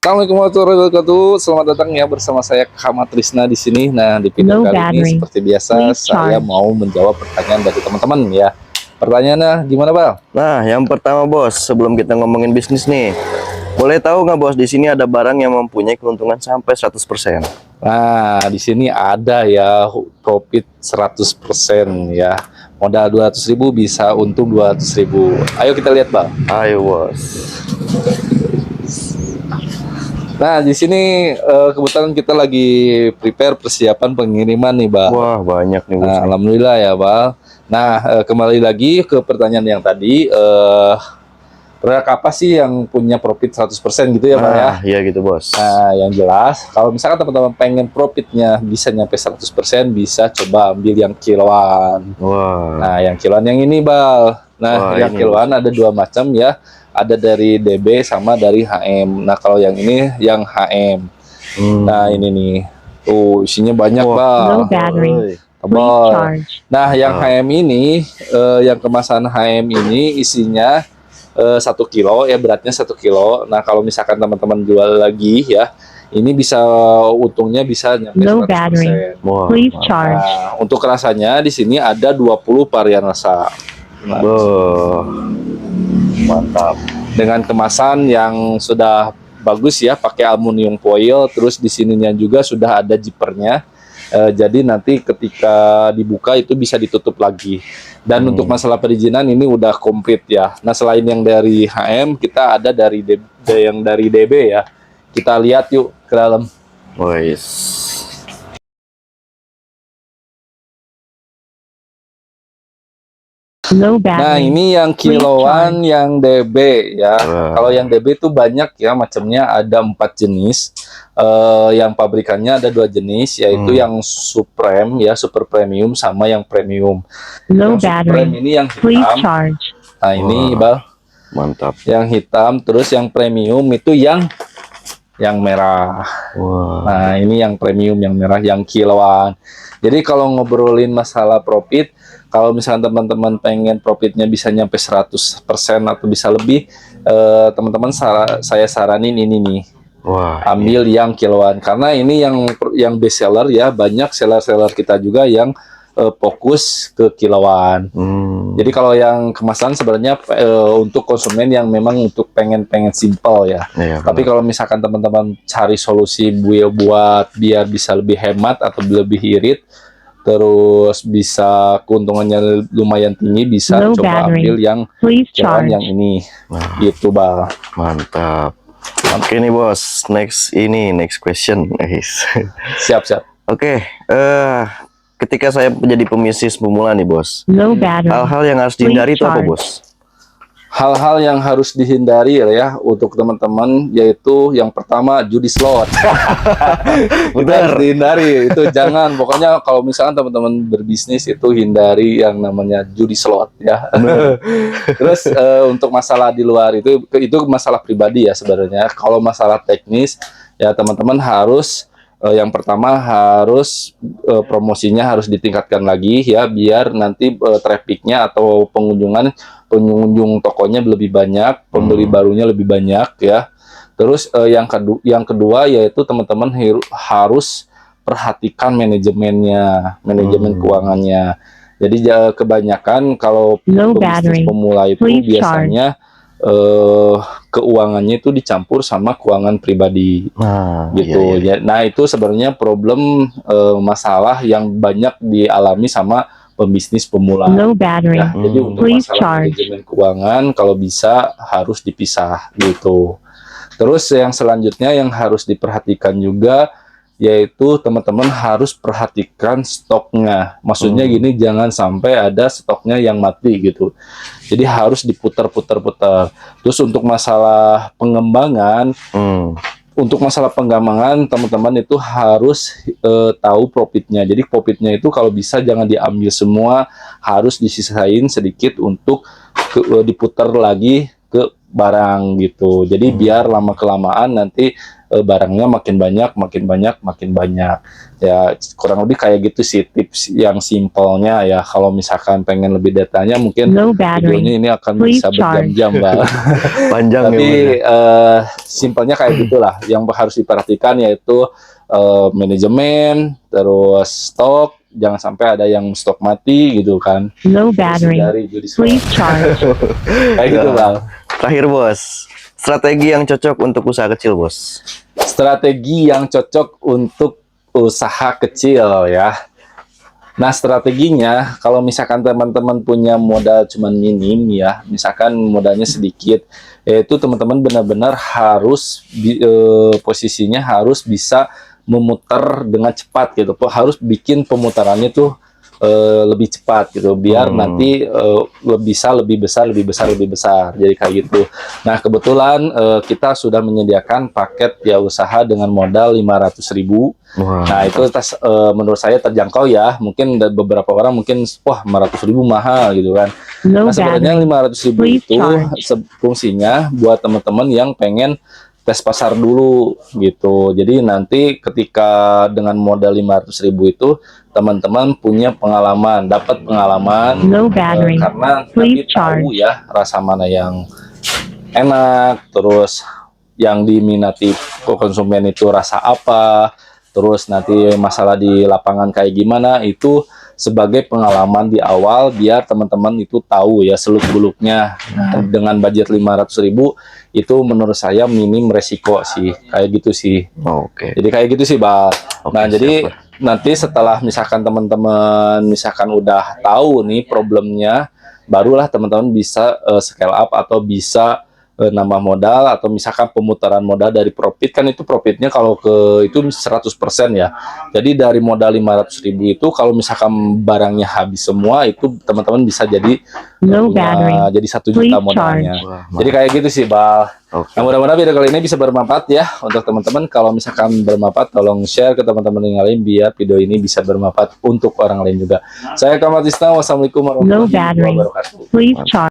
Assalamualaikum warahmatullahi wabarakatuh. Selamat datang ya bersama saya Kama Trisna di sini. Nah, di video No kali ini battery. seperti biasa Please saya charge. mau menjawab pertanyaan dari teman-teman ya. Pertanyaannya gimana, Bang? Nah, yang pertama bos, sebelum kita ngomongin bisnis nih, boleh tahu nggak bos, di sini ada barang yang mempunyai keuntungan sampai 100%. Nah, di sini ada ya profit 100% ya. Modal 200.000 bisa untung 200.000. Ayo kita lihat, Bang. Ayo bos. Nah, di sini kebetulan kita lagi prepare persiapan pengiriman nih, Bang. Wah, banyak nih bos. Nah, alhamdulillah ya, Bang. Nah, kembali lagi ke pertanyaan yang tadi, produk apa sih yang punya profit 100% gitu ya, Bang ya? Nah, iya gitu bos. Nah, yang jelas, kalau misalkan teman-teman pengen profitnya bisa nyampe 100%, bisa coba ambil yang kiloan. Wah. Nah, yang kiloan yang ini, Bang. Nah, Wah, yang ini kiloan ada dua macam ya. Ada dari DB sama dari HM. Nah, kalau yang ini yang HM. Nah, ini nih. Tuh, isinya banyak, Wah. Bang. No battery. Please Tebal. charge. Nah, yang HM ini, yang kemasan HM ini isinya 1 kilo ya, beratnya 1 kilo. Nah, kalau misalkan teman-teman jual lagi ya, ini bisa untungnya bisa nyampe No 100%. battery. Wah. Please charge. Nah, untuk rasanya di sini ada 20 varian rasa. Nah, Wah. Mantap. dengan kemasan yang sudah bagus ya, pakai aluminium foil, terus di sininya juga sudah ada zippernya. Jadi nanti ketika dibuka itu bisa ditutup lagi. Dan untuk masalah perizinan ini udah komplit ya. Nah, selain yang dari HM, kita ada dari yang dari DB ya. Kita lihat yuk ke dalam. Wais. No Nah, battery. ini yang kiloan yang DB ya. Kalau yang DB itu banyak ya macamnya, ada 4 jenis. Yang pabrikannya ada 2 jenis, yaitu yang Supreme ya, super premium, sama yang premium. No Yang Supreme battery. ini yang Please hitam. charge. Nah, ini Wah. Bang, Mantap. yang hitam. Terus yang premium itu yang merah. Wah. Nah, ini yang premium yang merah, yang kiloan. Jadi kalau ngobrolin masalah profit, kalau misalnya teman-teman pengen profitnya bisa nyampe 100% atau bisa lebih, teman-teman saya saranin ini nih. Wah. Ambil yang kiloan, karena ini yang best seller ya. Banyak seller-seller kita juga yang fokus ke kiloan. Jadi kalau yang kemasan sebenarnya untuk konsumen yang memang untuk pengen simple ya. Tapi kalau misalkan teman-teman cari solusi buat biar bisa lebih hemat atau lebih irit, terus bisa keuntungannya lumayan tinggi, bisa No coba battery. ambil yang Please kiloan charge. yang ini. Nah. Gitu, Bang. Mantap. Oke nih bos, next question guys. Siap. Oke, ketika saya menjadi pebisnis pemula nih bos, No battery. hal-hal yang harus dihindari itu apa bos? Hal-hal yang harus dihindari ya untuk teman-teman, yaitu yang pertama judi slot. Itu harus dihindari, itu jangan. Pokoknya kalau misalkan teman-teman berbisnis itu hindari yang namanya judi slot ya. Terus untuk masalah di luar itu masalah pribadi ya sebenarnya. Kalau masalah teknis ya teman-teman harus yang pertama harus promosinya harus ditingkatkan lagi ya, biar nanti trafficnya atau pengunjung tokonya lebih banyak, pembeli barunya lebih banyak ya. Terus yang kedua yaitu teman-teman harus perhatikan manajemennya, manajemen keuangannya. Jadi kebanyakan kalau bisnis pemula itu biasanya keuangannya itu dicampur sama keuangan pribadi, gitu. Iya. Nah, itu sebenarnya problem masalah yang banyak dialami sama pembisnis pemula. No battery. Ya, jadi untuk masalah manajemen keuangan kalau bisa harus dipisah gitu. Terus yang selanjutnya yang harus diperhatikan juga yaitu teman-teman harus perhatikan stoknya. Maksudnya gini, jangan sampai ada stoknya yang mati gitu. Jadi harus diputar-putar-putar. Terus untuk masalah pengembangan, teman-teman itu harus tahu profitnya. Jadi profitnya itu kalau bisa jangan diambil semua, harus disisain sedikit untuk diputar lagi ke barang gitu. Jadi biar lama kelamaan nanti barangnya makin banyak ya, kurang lebih kayak gitu sih tips yang simpelnya ya. Kalau misalkan pengen lebih detailnya mungkin Low battery. videonya ini akan Please bisa berjam-jam Bang. Panjang Tapi ya. simpelnya kayak gitulah. Yang harus diperhatikan yaitu manajemen, terus stok, jangan sampai ada yang stok mati gitu kan. Low Terus battery. hindari judi slot. Please charge. Kayak gitu Bang. Terakhir bos, strategi yang cocok untuk usaha kecil bos. Strategi yang cocok untuk usaha kecil ya. Nah, strateginya kalau misalkan teman-teman punya modal cuman minim ya, misalkan modalnya sedikit, yaitu teman-teman benar-benar harus posisinya harus bisa memutar dengan cepat gitu. Harus bikin pemutarannya tuh lebih cepat gitu, biar nanti bisa lebih besar. Jadi kayak gitu. Nah, kebetulan kita sudah menyediakan paket ya usaha dengan modal 500.000. Wah. Nah, itu menurut saya terjangkau ya. Mungkin beberapa orang mungkin wah 500.000 mahal gitu kan. Low Nah, sebenarnya battery. 500.000 Please itu charge. fungsinya buat teman-teman yang pengen tes pasar dulu gitu. Jadi nanti ketika dengan modal 500.000 itu teman-teman punya pengalaman, dapat pengalaman Low battery. karena nanti Please tahu charge. ya rasa mana yang enak, terus yang diminati konsumen itu rasa apa, terus nanti masalah di lapangan kayak gimana, itu sebagai pengalaman di awal biar teman-teman itu tahu ya seluk-beluknya. Nah, dengan budget 500.000 itu menurut saya minim resiko sih, kayak gitu sih. Oke. Jadi kayak gitu sih Bal. Oke, Nah, jadi siap, Bal. nanti setelah misalkan teman-teman misalkan udah tahu nih problemnya, barulah teman-teman bisa scale up atau bisa nambah modal, atau misalkan pemutaran modal dari profit. Kan itu profitnya kalau ke itu 100% ya. Jadi dari modal 500.000 itu kalau misalkan barangnya habis semua, itu teman-teman bisa jadi Low punya battery. jadi 1 juta Please modalnya. charge. Wah, Jadi kayak gitu sih Bal. Oke. Nah, mudah-mudahan video kali ini bisa bermanfaat ya untuk teman-teman. Kalau misalkan bermanfaat, tolong share ke teman-teman yang lain biar video ini bisa bermanfaat untuk orang lain juga. Saya Kamal Tisna, wassalamualaikum Low warahmatullahi battery. wabarakatuh. Please charge.